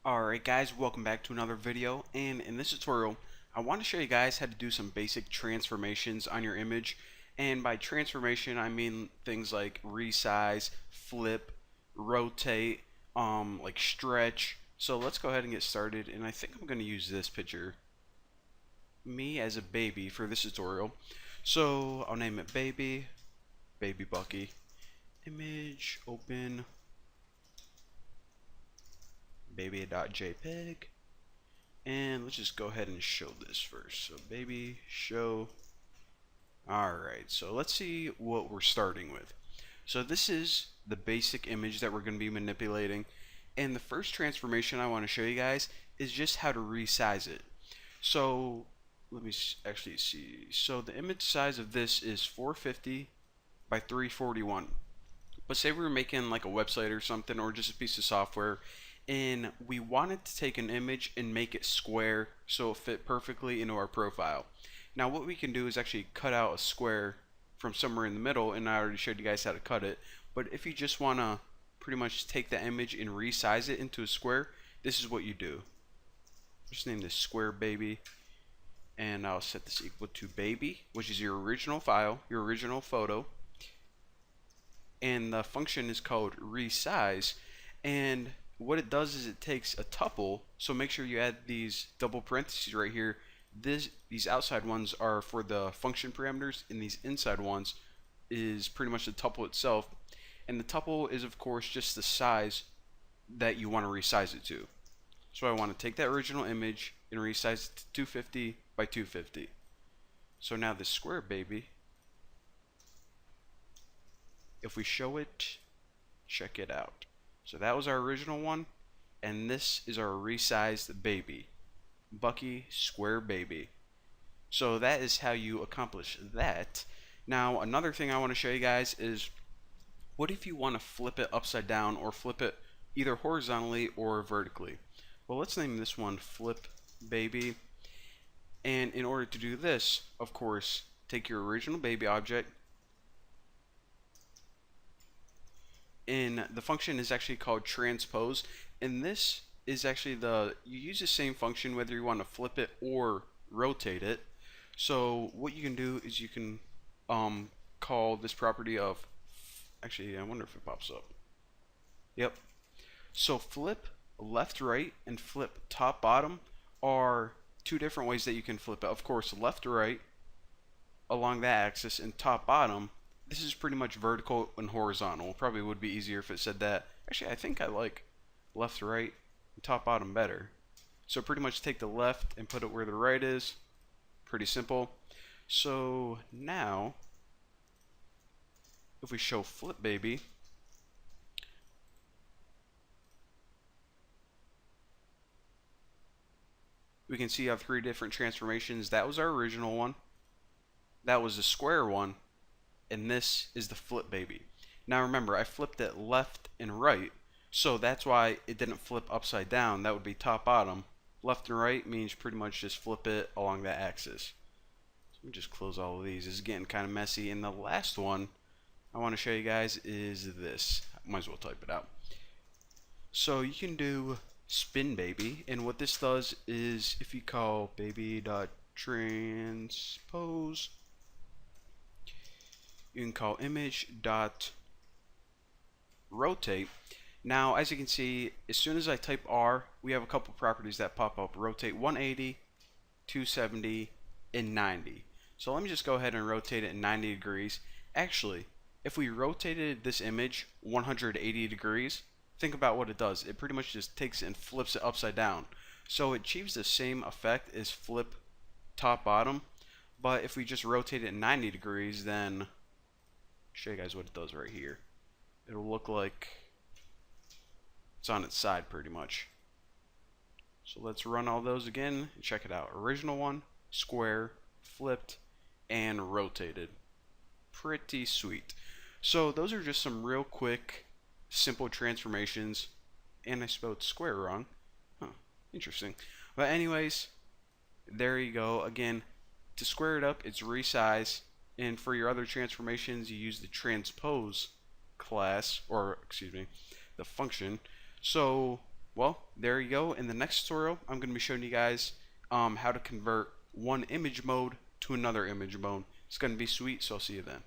Alright guys, welcome back to another video, and in this tutorial I want to show you guys how to do some basic transformations on your image. And by transformation I mean things like resize, flip, rotate, like stretch. So let's go ahead and get started, and I think I'm going to use this picture, me as a baby, for this tutorial. So I'll name it baby Bucky. Image, open, baby.jpg, and let's just go ahead and show this first. So baby show. Alright, so let's see what we're starting with. So this is the basic image that we're going to be manipulating, and the first transformation I want to show you guys is just how to resize it. So let me actually see. So the image size of this is 450 by 341. But say we were making like a website or something, or just a piece of software, and we wanted to take an image and make it square so it fit perfectly into our profile. Now what we can do is actually cut out a square from somewhere in the middle, and I already showed you guys how to cut it. But if you just want to pretty much take the image and resize it into a square, this is what you do. Just name this square baby, and I'll set this equal to baby, which is your original file, your original photo, and the function is called resize. And what it does is it takes a tuple, so make sure you add these double parentheses right here. These outside ones are for the function parameters, and these inside ones is pretty much the tuple itself. And the tuple is of course just the size that you want to resize it to. So I want to take that original image and resize it to 250 by 250. So now this square baby, if we show it, check it out. So that was our original one, and this is our resized baby, Bucky square baby. So that is how you accomplish that. Now another thing I want to show you guys is, what if you want to flip it upside down, or flip it either horizontally or vertically? Well, let's name this one flip baby. And in order to do this, of course, take your original baby object, and the function is actually called transpose, and this is actually you use the same function whether you want to flip it or rotate it. So what you can do is you can call this property of, actually I wonder if it pops up. Yep. So flip left right and flip top bottom are two different ways that you can flip it. Of course, left right along that axis, and top bottom, this is pretty much vertical and horizontal. Probably would be easier if it said that. Actually, I think I like left right and top bottom better. So pretty much take the left and put it where the right is. Pretty simple. So now if we show flip baby, we can see you have three different transformations. That was our original one, that was the square one, and this is the flip baby. Now remember, I flipped it left and right, so that's why it didn't flip upside down. That would be top bottom. Left and right means pretty much just flip it along that axis. So let me just close all of these. This is getting kind of messy. And the last one I want to show you guys is this. Might as well type it out. So you can do spin baby, and what this does is if you call baby.transpose, you can call image.rotate. Now as you can see, as soon as I type R, we have a couple properties that pop up: rotate 180, 270, and 90. So let me just go ahead and rotate it in 90 degrees. Actually, if we rotated this image 180 degrees, think about what it does. It pretty much just takes it and flips it upside down. So it achieves the same effect as flip top bottom, but if we just rotate it 90 degrees, then I'll show you guys what it does right here. It'll look like it's on its side pretty much. So let's run all those again and check it out. Original one, square, flipped, and rotated. Pretty sweet. So those are just some real quick, simple transformations. And I spelled square wrong. Huh, interesting. But anyways, there you go. Again, to square it up, it's resize. And for your other transformations, you use the transpose class, or excuse me, the function. So well, there you go. In the next tutorial, I'm going to be showing you guys how to convert one image mode to another image mode. It's going to be sweet, so I'll see you then.